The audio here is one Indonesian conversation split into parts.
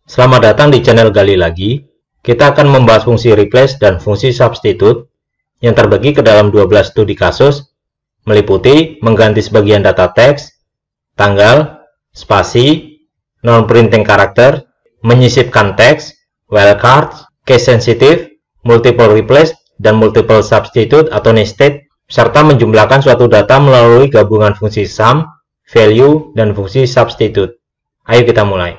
Selamat datang di channel Gali Lagi. Kita akan membahas fungsi replace dan fungsi substitute yang terbagi ke dalam 12 studi kasus, meliputi mengganti sebagian data teks, tanggal, spasi, non-printing karakter, menyisipkan teks, wildcard, case sensitive, multiple replace, dan multiple substitute atau nested, serta menjumlahkan suatu data melalui gabungan fungsi sum, value, dan fungsi substitute. Ayo kita mulai.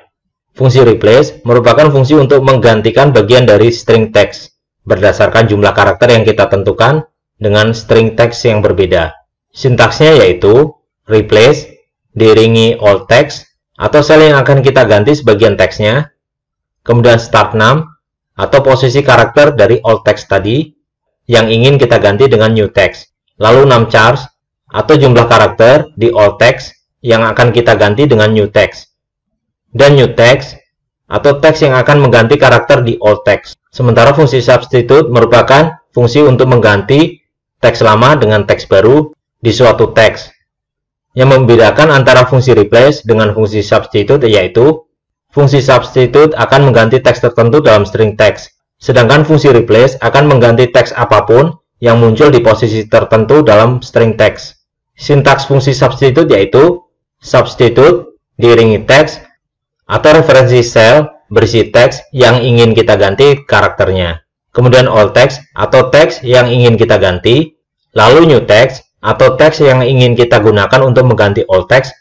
Fungsi replace merupakan fungsi untuk menggantikan bagian dari string teks berdasarkan jumlah karakter yang kita tentukan dengan string teks yang berbeda. Sintaksnya yaitu replace diiringi alt text atau sel yang akan kita ganti sebagian teksnya, kemudian start num atau posisi karakter dari alt text tadi yang ingin kita ganti dengan new text, lalu num chars atau jumlah karakter di alt text yang akan kita ganti dengan new text, dan new text atau teks yang akan mengganti karakter di alt text. Sementara fungsi substitute merupakan fungsi untuk mengganti teks lama dengan teks baru di suatu teks. Yang membedakan antara fungsi replace dengan fungsi substitute yaitu fungsi substitute akan mengganti teks tertentu dalam string teks, sedangkan fungsi replace akan mengganti teks apapun yang muncul di posisi tertentu dalam string teks. Sintaks fungsi substitute yaitu substitute diiringi teks atau referensi sel berisi teks yang ingin kita ganti karakternya, kemudian alt text atau teks yang ingin kita ganti, lalu new text atau teks yang ingin kita gunakan untuk mengganti alt text,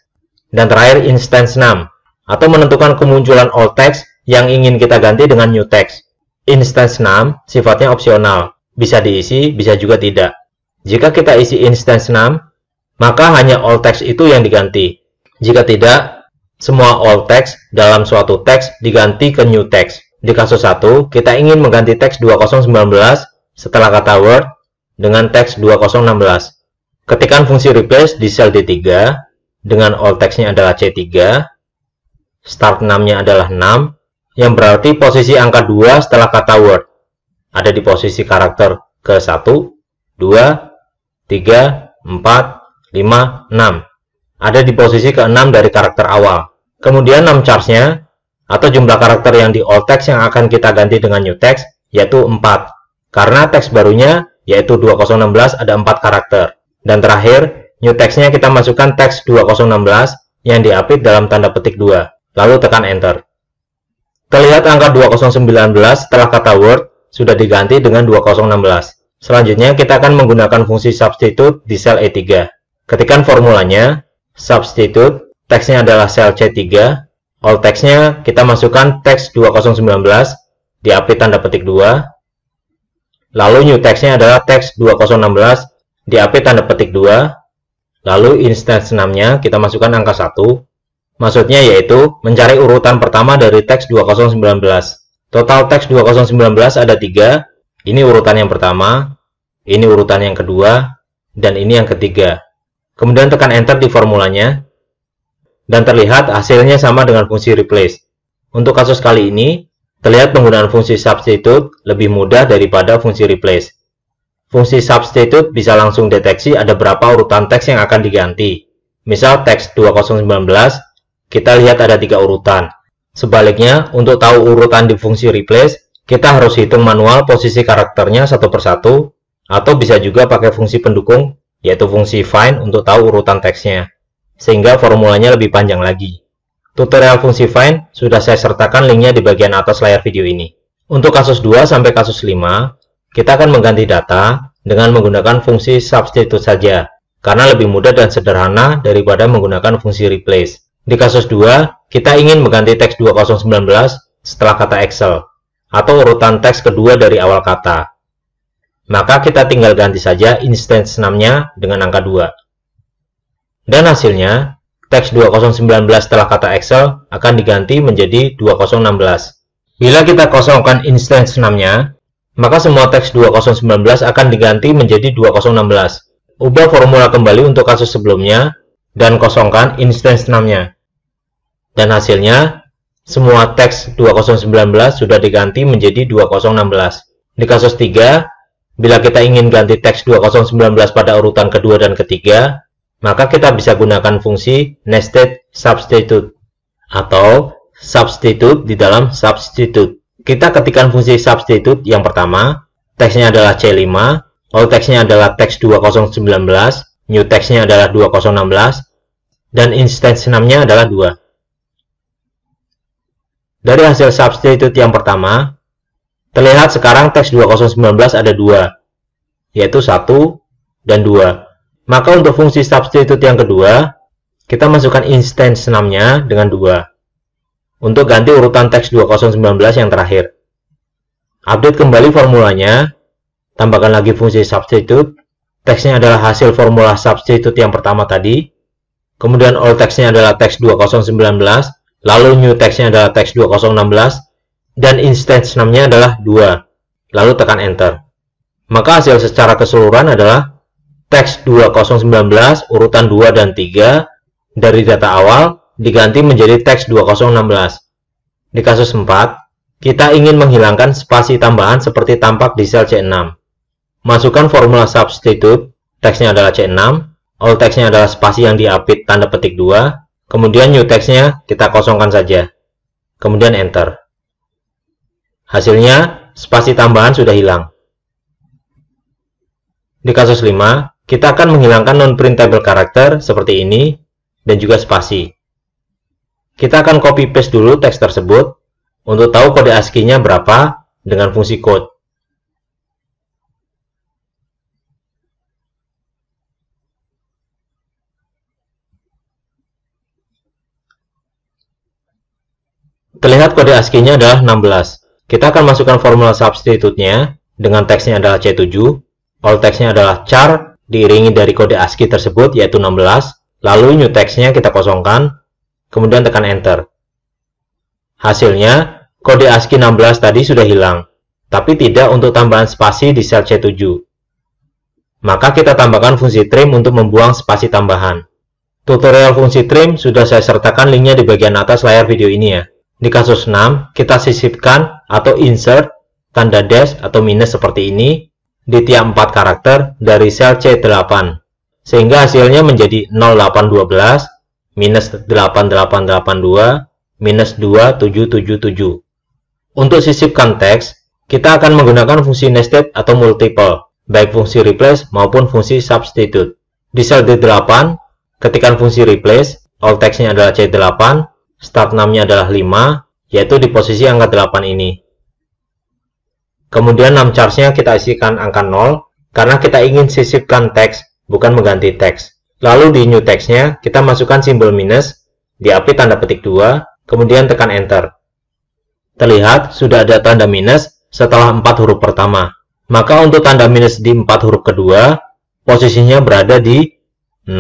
dan terakhir instance num atau menentukan kemunculan alt text yang ingin kita ganti dengan new text. Instance num sifatnya opsional, bisa diisi, bisa juga tidak. Jika kita isi instance num, maka hanya alt text itu yang diganti. Jika tidak, semua alt text dalam suatu teks diganti ke new text. Di kasus 1, kita ingin mengganti teks 2019 setelah kata word dengan teks 2016. Ketikkan fungsi replace di sel D3 dengan alt text-nya adalah C3, start num-nya adalah 6, yang berarti posisi angka 2 setelah kata word ada di posisi karakter ke-1, 2, 3, 4, 5, 6. Ada di posisi ke-6 dari karakter awal. Kemudian num chars-nya atau jumlah karakter yang di alt text yang akan kita ganti dengan new text yaitu 4. Karena teks barunya yaitu 2016 ada 4 karakter. Dan terakhir, new text-nya kita masukkan teks 2016 yang diapit dalam tanda petik 2. Lalu tekan enter. Terlihat angka 2019 setelah kata word sudah diganti dengan 2016. Selanjutnya kita akan menggunakan fungsi substitute di sel E3. Ketikkan formulanya. Substitute, teksnya adalah sel C3, alt text-nya kita masukkan teks 2019, diapit tanda petik 2, lalu new text-nya adalah teks 2016, diapit tanda petik 2, lalu instance num-nya kita masukkan angka 1, maksudnya yaitu mencari urutan pertama dari teks 2019. Total teks 2019 ada 3, ini urutan yang pertama, ini urutan yang kedua, dan ini yang ketiga. Kemudian tekan enter di formulanya, dan terlihat hasilnya sama dengan fungsi replace. Untuk kasus kali ini, terlihat penggunaan fungsi substitute lebih mudah daripada fungsi replace. Fungsi substitute bisa langsung deteksi ada berapa urutan teks yang akan diganti. Misal teks 2019, kita lihat ada 3 urutan. Sebaliknya, untuk tahu urutan di fungsi replace, kita harus hitung manual posisi karakternya satu persatu, atau bisa juga pakai fungsi pendukung, yaitu fungsi find untuk tahu urutan teksnya, sehingga formulanya lebih panjang lagi. Tutorial fungsi find sudah saya sertakan linknya di bagian atas layar video ini. Untuk kasus 2 sampai kasus 5, kita akan mengganti data dengan menggunakan fungsi substitute saja, karena lebih mudah dan sederhana daripada menggunakan fungsi replace. Di kasus 2, kita ingin mengganti teks 2019 setelah kata Excel, atau urutan teks kedua dari awal kata. Maka kita tinggal ganti saja instance num-nya dengan angka 2. Dan hasilnya, teks 2019 setelah kata Excel akan diganti menjadi 2016. Bila kita kosongkan instance num-nya, maka semua teks 2019 akan diganti menjadi 2016. Ubah formula kembali untuk kasus sebelumnya, dan kosongkan instance num-nya. Dan hasilnya, semua teks 2019 sudah diganti menjadi 2016. Di kasus 3, bila kita ingin ganti teks 2019 pada urutan kedua dan ketiga, maka kita bisa gunakan fungsi nested substitute atau substitute di dalam substitute. Kita ketikkan fungsi substitute yang pertama, teksnya adalah C5, all teksnya adalah teks 2019, new teksnya adalah 2016, dan instance namanya adalah 2. Dari hasil substitute yang pertama, terlihat sekarang teks 2019 ada 2, yaitu 1 dan 2. Maka untuk fungsi substitute yang kedua, kita masukkan instance namanya dengan 2, untuk ganti urutan teks 2019 yang terakhir. Update kembali formulanya, tambahkan lagi fungsi substitute, teksnya adalah hasil formula substitute yang pertama tadi, kemudian all teksnya adalah teks 2019, lalu new teksnya adalah teks 2016, dan instance namanya adalah 2, lalu tekan enter. Maka hasil secara keseluruhan adalah teks 2019 urutan 2 dan 3 dari data awal diganti menjadi teks 2016. Di kasus 4, kita ingin menghilangkan spasi tambahan seperti tampak di sel C6. Masukkan formula substitute, teksnya adalah C6, all teksnya adalah spasi yang diapit tanda petik 2, kemudian new teksnya kita kosongkan saja, kemudian enter. Hasilnya, spasi tambahan sudah hilang. Di kasus 5, kita akan menghilangkan non-printable karakter seperti ini, dan juga spasi. Kita akan copy paste dulu teks tersebut, untuk tahu kode ASCII-nya berapa dengan fungsi code. Terlihat kode ASCII-nya adalah 16. Kita akan masukkan formula substitute-nya dengan teksnya adalah C7, all teksnya adalah char diiringi dari kode ASCII tersebut yaitu 16, lalu new teksnya kita kosongkan, kemudian tekan enter. Hasilnya, kode ASCII 16 tadi sudah hilang, tapi tidak untuk tambahan spasi di sel C7. Maka kita tambahkan fungsi trim untuk membuang spasi tambahan. Tutorial fungsi trim sudah saya sertakan linknya di bagian atas layar video ini ya. Di kasus 6, kita sisipkan atau insert tanda dash atau minus seperti ini di tiap 4 karakter dari sel C8, sehingga hasilnya menjadi 0812, minus 8882, minus 2777. Untuk sisipkan teks, kita akan menggunakan fungsi nested atau multiple, baik fungsi replace maupun fungsi substitute. Di sel D8, ketikkan fungsi replace, all teksnya adalah C8, start name-nya adalah 5, yaitu di posisi angka 8 ini. Kemudian name charge-nya kita isikan angka 0, karena kita ingin sisipkan teks, bukan mengganti teks. Lalu di new text-nya, kita masukkan simbol minus, diapit tanda petik 2, kemudian tekan enter. Terlihat sudah ada tanda minus setelah 4 huruf pertama. Maka untuk tanda minus di 4 huruf kedua, posisinya berada di 6,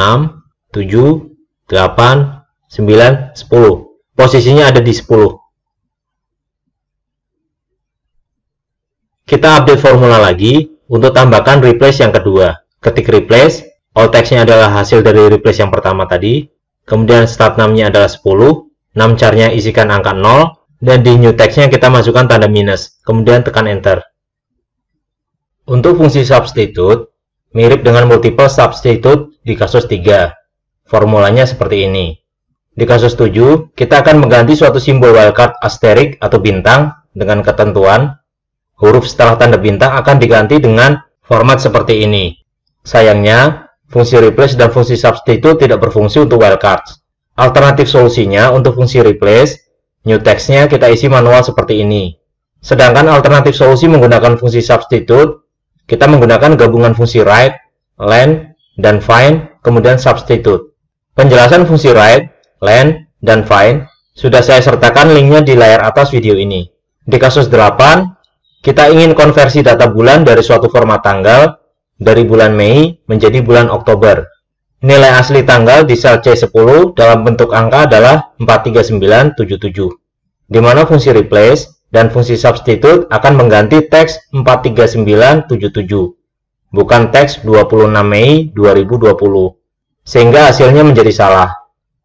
7, 8, 9, 10. Posisinya ada di 10. Kita update formula lagi untuk tambahkan replace yang kedua. Ketik replace, all text-nya adalah hasil dari replace yang pertama tadi. Kemudian start name-nya adalah 10, name char-nya isikan angka 0, dan di new text-nya kita masukkan tanda minus, kemudian tekan enter. Untuk fungsi substitute, mirip dengan multiple substitute di kasus 3. Formulanya seperti ini. Di kasus 7, kita akan mengganti suatu simbol wildcard asterik atau bintang dengan ketentuan huruf setelah tanda bintang akan diganti dengan format seperti ini. Sayangnya, fungsi replace dan fungsi substitute tidak berfungsi untuk wildcards. Alternatif solusinya untuk fungsi replace, new text-nya kita isi manual seperti ini. Sedangkan alternatif solusi menggunakan fungsi substitute, kita menggunakan gabungan fungsi write, len, dan find, kemudian substitute. Penjelasan fungsi write, len, dan find sudah saya sertakan linknya di layar atas video ini. Di kasus 8, kita ingin konversi data bulan dari suatu format tanggal dari bulan Mei menjadi bulan Oktober. Nilai asli tanggal di sel C10 dalam bentuk angka adalah 43977, di mana fungsi replace dan fungsi substitute akan mengganti teks 43977, bukan teks 26 Mei 2020, sehingga hasilnya menjadi salah.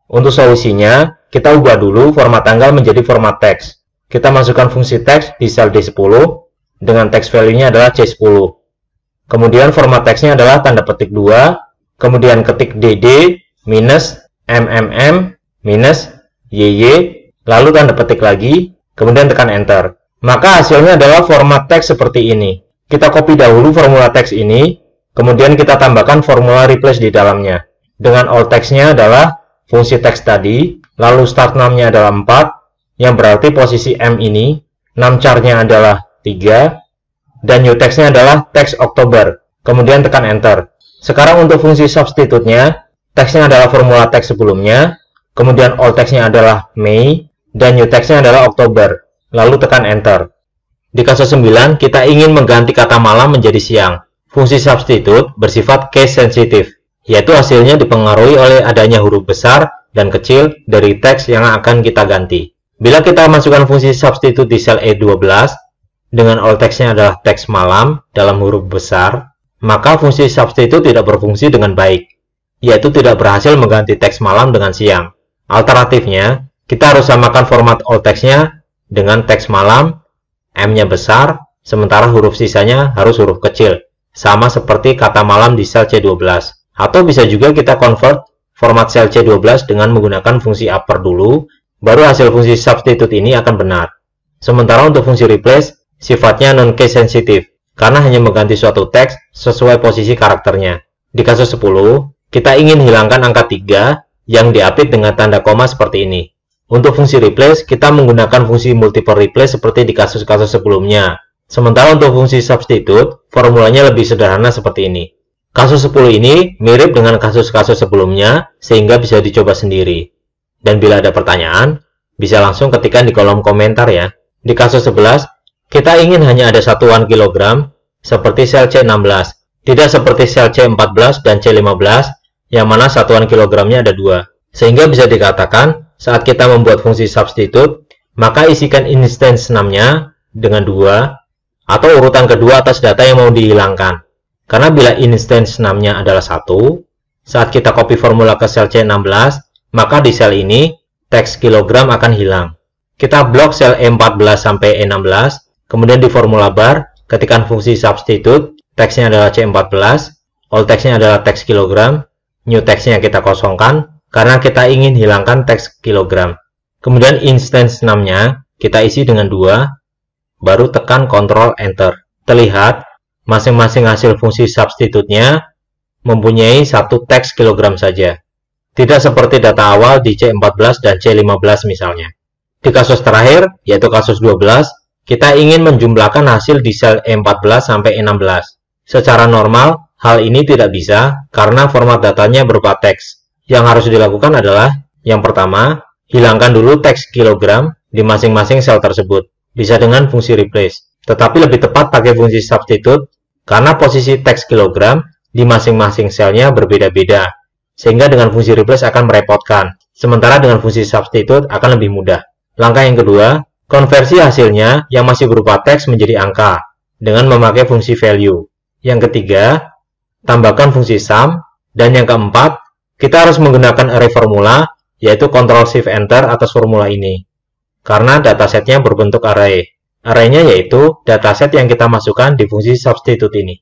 Untuk solusinya, kita ubah dulu format tanggal menjadi format teks. Kita masukkan fungsi teks di sel D10, dengan teks value-nya adalah C10. Kemudian format teksnya adalah tanda petik 2, kemudian ketik DD minus MMM minus YY, lalu tanda petik lagi, kemudian tekan Enter. Maka hasilnya adalah format teks seperti ini. Kita copy dahulu formula teks ini, kemudian kita tambahkan formula replace di dalamnya. Dengan all text-nya adalah fungsi teks tadi, lalu start num-nya adalah 4, yang berarti posisi M ini, num char-nya adalah 3, dan new text-nya adalah teks Oktober. Kemudian tekan Enter. Sekarang untuk fungsi substitute-nya, teksnya adalah formula teks sebelumnya, kemudian all text-nya adalah May, dan new text-nya adalah Oktober. Lalu tekan Enter. Di kasus 9, kita ingin mengganti kata malam menjadi siang. Fungsi substitute bersifat case sensitive, yaitu hasilnya dipengaruhi oleh adanya huruf besar dan kecil dari teks yang akan kita ganti. Bila kita masukkan fungsi substitute di sel E12, dengan all text-nya adalah teks malam dalam huruf besar, maka fungsi substitute tidak berfungsi dengan baik, yaitu tidak berhasil mengganti teks malam dengan siang. Alternatifnya, kita harus samakan format all text-nya dengan teks malam, M-nya besar, sementara huruf sisanya harus huruf kecil, sama seperti kata malam di sel C12. Atau bisa juga kita convert format sel C12 dengan menggunakan fungsi upper dulu, baru hasil fungsi substitute ini akan benar. Sementara untuk fungsi replace, sifatnya non-case sensitive, karena hanya mengganti suatu teks sesuai posisi karakternya. Di kasus 10, kita ingin hilangkan angka 3 yang diapit dengan tanda koma seperti ini. Untuk fungsi replace, kita menggunakan fungsi multiple replace seperti di kasus-kasus sebelumnya. Sementara untuk fungsi substitute, formulanya lebih sederhana seperti ini. Kasus 10 ini mirip dengan kasus-kasus sebelumnya, sehingga bisa dicoba sendiri. Dan bila ada pertanyaan, bisa langsung ketikkan di kolom komentar ya. Di kasus 11, kita ingin hanya ada satuan kilogram, seperti sel C16. Tidak seperti sel C14 dan C15, yang mana satuan kilogramnya ada 2. Sehingga bisa dikatakan, saat kita membuat fungsi substitute, maka isikan instance num-nya dengan 2, atau urutan kedua atas data yang mau dihilangkan. Karena bila instance num-nya adalah 1, saat kita copy formula ke sel C16, maka di sel ini, teks kilogram akan hilang. Kita blok sel E14 sampai E16, kemudian di formula bar, ketikkan fungsi substitute, teksnya adalah C14, all teksnya adalah teks kilogram, new teksnya kita kosongkan, karena kita ingin hilangkan teks kilogram. Kemudian instance num-nya kita isi dengan 2, baru tekan Ctrl Enter. Terlihat, masing-masing hasil fungsi substitute-nya mempunyai satu teks kilogram saja. Tidak seperti data awal di C14 dan C15 misalnya. Di kasus terakhir, yaitu kasus 12, kita ingin menjumlahkan hasil di sel E14 sampai E16. Secara normal, hal ini tidak bisa karena format datanya berupa teks. Yang harus dilakukan adalah, yang pertama, hilangkan dulu teks kilogram di masing-masing sel tersebut, bisa dengan fungsi replace. Tetapi lebih tepat pakai fungsi substitute, karena posisi teks kilogram di masing-masing selnya berbeda-beda, sehingga dengan fungsi replace akan merepotkan, sementara dengan fungsi substitute akan lebih mudah. Langkah yang kedua, konversi hasilnya yang masih berupa teks menjadi angka, dengan memakai fungsi value. Yang ketiga, tambahkan fungsi sum, dan yang keempat, kita harus menggunakan array formula, yaitu Ctrl+Shift+Enter atas formula ini. Karena datasetnya berbentuk array. Array-nya yaitu dataset yang kita masukkan di fungsi substitute ini.